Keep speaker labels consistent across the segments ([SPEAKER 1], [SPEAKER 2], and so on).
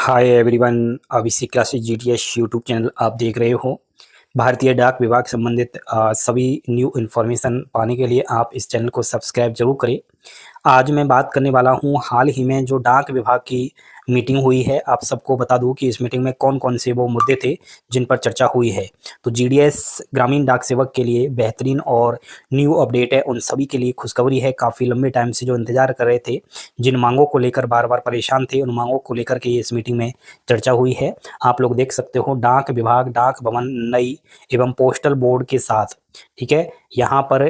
[SPEAKER 1] Hi everyone, अभिषेक classes GTS YouTube channel आप देख रहे हो। भारतीय डाक विभाग संबंधित सभी न्यू इन्फॉर्मेशन पाने के लिए आप इस चैनल को सब्सक्राइब जरूर करें। आज मैं बात करने वाला हूँ हाल ही में जो डाक विभाग की मीटिंग हुई है। आप सबको बता दूं कि इस मीटिंग में कौन कौन से वो मुद्दे थे जिन पर चर्चा हुई है। तो जीडीएस ग्रामीण डाक सेवक के लिए बेहतरीन और न्यू अपडेट है, उन सभी के लिए खुशखबरी है। काफ़ी लंबे टाइम से जो इंतजार कर रहे थे, जिन मांगों को लेकर बार बार परेशान थे, उन मांगों को लेकर के इस मीटिंग में चर्चा हुई है। आप लोग देख सकते हो, डाक विभाग, डाक भवन, नई एवं पोस्टल बोर्ड के साथ, ठीक है, यहाँ पर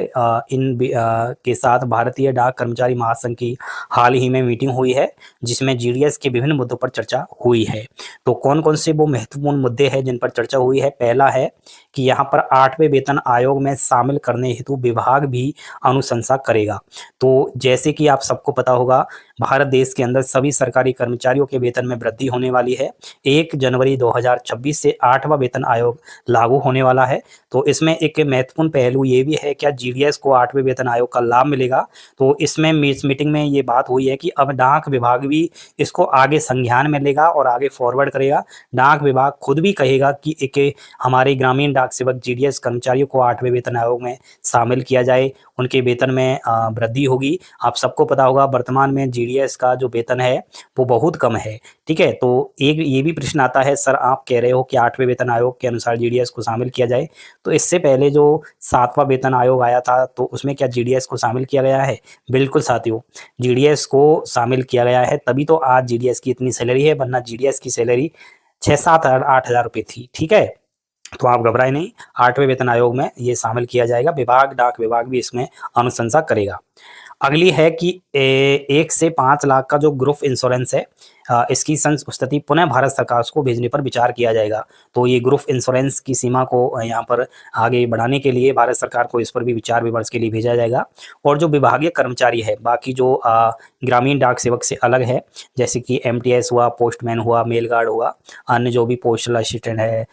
[SPEAKER 1] के साथ भारतीय डाक कर्मचारी महासंघ की हाल ही में मीटिंग हुई है, जिसमें जीडीएस के विभिन्न मुद्दों पर चर्चा हुई है। तो कौन कौन से वो महत्वपूर्ण मुद्दे हैं जिन पर चर्चा हुई है। पहला है कि यहाँ पर 8वें वेतन आयोग में शामिल करने हेतु विभाग भी अनुशंसा करेगा। तो जैसे कि आप सबको पता होगा, भारत देश के अंदर सभी सरकारी कर्मचारियों के वेतन में वृद्धि होने वाली है। 1 जनवरी 2026 से 8वां वेतन आयोग लागू होने वाला है। तो इसमें एक महत्वपूर्ण पहलू ये भी है, क्या जीडीएस को 8वें वेतन आयोग का लाभ मिलेगा। तो इसमें इस मीटिंग में ये बात हुई है कि अब डाक विभाग भी इसको आगे संज्ञान में लेगा और आगे फॉरवर्ड करेगा। डाक विभाग खुद भी कहेगा कि एक हमारे ग्रामीण डाक सेवक जीडीएस कर्मचारियों को 8वें वेतन आयोग में शामिल किया जाए, उनके वेतन में वृद्धि होगी। आप सबको पता होगा, वर्तमान में जीडीएस का जो वेतन है वो बहुत कम है, ठीक है। तो एक ये भी प्रश्न आता है, सर आप कह रहे हो कि 8वें वेतन आयोग के अनुसार जीडीएस को शामिल किया जाए, तो इससे पहले जो 7वां वेतन आयोग आया था, तो उसमें क्या जीडीएस को शामिल किया गया है? बिल्कुल साथियों, जीडीएस को शामिल किया गया है, तभी तो आज जीडीएस की इतनी सैलरी है, वरना जीडीएस की सैलरी 6-7-8 हज़ार रुपये थी, ठीक है। तो आप घबराए नहीं, 8वें वेतन आयोग में ये शामिल किया जाएगा। विभाग, डाक विभाग भी इसमें अनुशंसा करेगा। अगली है कि 1 से 5 लाख का जो ग्रुप इंश्योरेंस है, इसकी संस्तुति पुनः भारत सरकार को भेजने पर विचार किया जाएगा। तो ये ग्रुप इंश्योरेंस की सीमा को यहाँ पर आगे बढ़ाने के लिए भारत सरकार को इस पर भी विचार विमर्श के लिए भेजा जाएगा। और जो विभागीय कर्मचारी है, बाकी जो ग्रामीण डाक सेवक से अलग है, जैसे कि एमटीएस हुआ, पोस्टमैन हुआ, मेल गार्ड हुआ, अन्य जो भी पोस्टल असिस्टेंट है,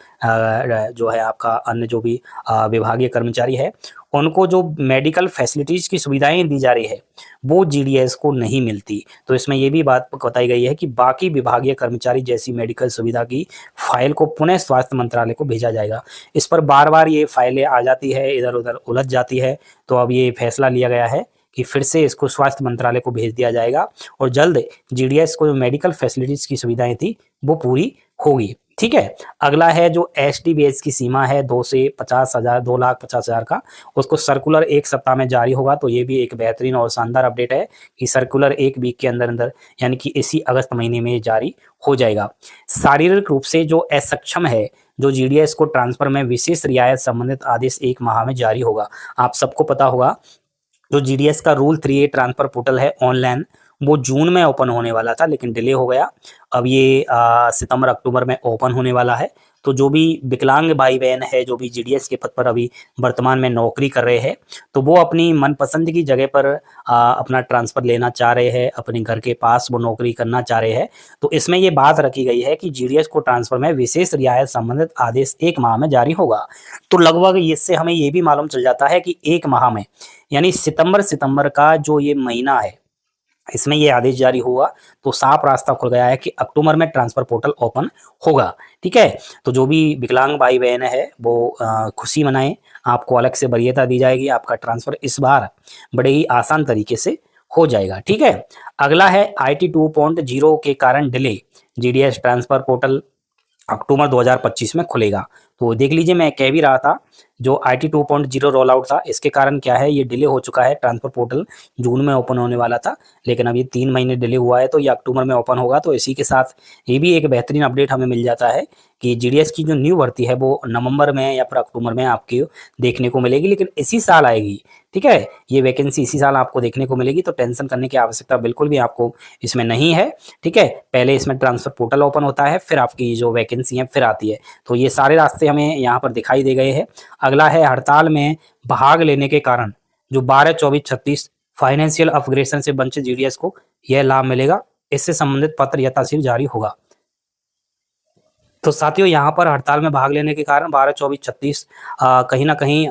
[SPEAKER 1] जो है आपका अन्य जो भी विभागीय कर्मचारी है, उनको जो मेडिकल फैसिलिटीज़ की सुविधाएं दी जा रही है वो जीडीएस को नहीं मिलती। तो इसमें ये भी बात बताई गई है कि बाकी विभागीय कर्मचारी जैसी मेडिकल सुविधा की फाइल को पुनः स्वास्थ्य मंत्रालय को भेजा जाएगा। इस पर बार बार ये फाइलें आ जाती है, इधर उधर उलझ जाती है। तो अब ये फैसला लिया गया है कि फिर से इसको स्वास्थ्य मंत्रालय को भेज दिया जाएगा और जल्द जीडीएस को जो मेडिकल फैसिलिटीज़ की सुविधाएं थी वो पूरी होगी, ठीक है। अगला है जो एसटीबीएस की सीमा है 2 से 50,000, 2,50,000 का, उसको सर्कुलर 1 सप्ताह में जारी होगा। तो ये भी एक बेहतरीन और शानदार अपडेट है कि सर्कुलर 1 वीक के अंदर अंदर, यानी कि इसी अगस्त महीने में जारी हो जाएगा। शारीरिक रूप से जो असक्षम है, जो जीडीएस को ट्रांसफर में विशेष रियायत संबंधित आदेश 1 माह में जारी होगा। आप सबको पता होगा, जो जीडीएस का रूल 3A ट्रांसफर पोर्टल है ऑनलाइन, वो जून में ओपन होने वाला था लेकिन डिले हो गया। अब ये सितंबर अक्टूबर में ओपन होने वाला है। तो जो भी विकलांग भाई बहन है, जो भी जीडीएस के पद पर अभी वर्तमान में नौकरी कर रहे हैं, तो वो अपनी मनपसंद की जगह पर अपना ट्रांसफ़र लेना चाह रहे हैं, अपने घर के पास वो नौकरी करना चाह रहे हैं। तो इसमें ये बात रखी गई है कि जीडीएस को ट्रांसफ़र में विशेष रियायत संबंधित आदेश 1 माह में जारी होगा। तो लगभग इससे हमें ये भी मालूम चल जाता है कि 1 माह में, यानी सितंबर का जो ये महीना है, इसमें ये आदेश जारी हुआ, तो साफ रास्ता खुल गया है कि अक्टूबर में ट्रांसफर पोर्टल ओपन होगा, ठीक है। तो जो भी विकलांग भाई बहन है वो खुशी मनाएं, आपको अलग से वरीयता दी जाएगी, आपका ट्रांसफर इस बार बड़े ही आसान तरीके से हो जाएगा, ठीक है। अगला है IT 2.0 के कारण डिले, जीडीएस ट्रांसफर पोर्टल अक्टूबर 2025 में खुलेगा। तो देख लीजिए, मैं कह भी रहा था, जो IT 2.0 रोल आउट था, इसके कारण क्या है, ये डिले हो चुका है। ट्रांसफर पोर्टल जून में ओपन होने वाला था, लेकिन अब ये 3 महीने डिले हुआ है, तो ये अक्टूबर में ओपन होगा। तो इसी के साथ ये भी एक बेहतरीन अपडेट हमें मिल जाता है कि जीडीएस की जो न्यू भर्ती है वो नवंबर में या फिर अक्टूबर में आपकी देखने को मिलेगी, लेकिन इसी साल आएगी, ठीक है। ये वैकेंसी इसी साल आपको देखने को मिलेगी, तो टेंशन करने की आवश्यकता बिल्कुल भी आपको इसमें नहीं है, ठीक है। पहले इसमें ट्रांसफर पोर्टल ओपन होता है, फिर आपकी जो वैकेंसी है फिर आती है। तो ये सारे रास्ते हमें यहाँ पर दिखाई दे गए हैं। अगला है हड़ताल में भाग लेने के कारण जो 12, 24, 36 फाइनेंशियल अपग्रेडेशन से वंचित जीडीएस को यह लाभ मिलेगा। इससे संबंधित पत्र यथाशीघ्र जारी होगा। तो साथियों, यहाँ पर हड़ताल में भाग लेने के कारण 12, 24, 36 कहीं ना कहीं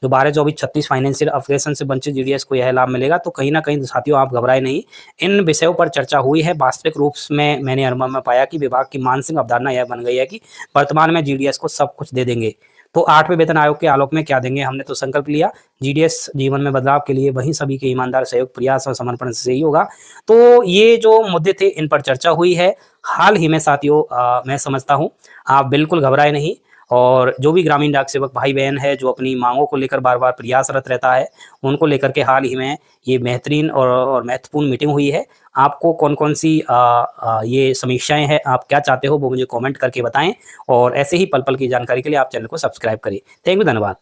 [SPEAKER 1] जो 12, 24, 36 फाइनेंशियल ऑब्लिगेशन से वंचित जीडीएस को यह लाभ मिलेगा। तो कहीं न कहीं साथियों आप घबराएँ नहीं, इन विषयों पर चर्चा हुई है। वास्तविक रूप में मैंने अनुभव में पाया कि विभाग की मानसिक अवधारणा यह बन गई है कि वर्तमान में जीडीएस को सब कुछ दे देंगे। तो 8वें वेतन आयोग के आलोक में क्या देंगे? हमने तो संकल्प लिया, जीडीएस जीवन में बदलाव के लिए वहीं सभी के ईमानदार सहयोग, प्रयास और समर्पण से ही होगा। तो ये जो मुद्दे थे इन पर चर्चा हुई है। हाल ही में साथियों मैं समझता हूँ, आप बिल्कुल घबराएँ नहीं और जो भी ग्रामीण डाक सेवक भाई-बहन है जो अपनी माँगों को लेकर बार-बार प्रयासरत रहता है, उनको लेकर के हाल ही में ये बेहतरीन और महत्वपूर्ण मीटिंग हुई है। आपको कौन-कौन सी ये समीक्षाएँ हैं, आप क्या चाहते हो वो मुझे कमेंट करके बताएँ और ऐसे ही पल-पल की जानकारी के लिए आप चैनल को सब्सक्राइब करें। थैंक यू, धन्यवाद।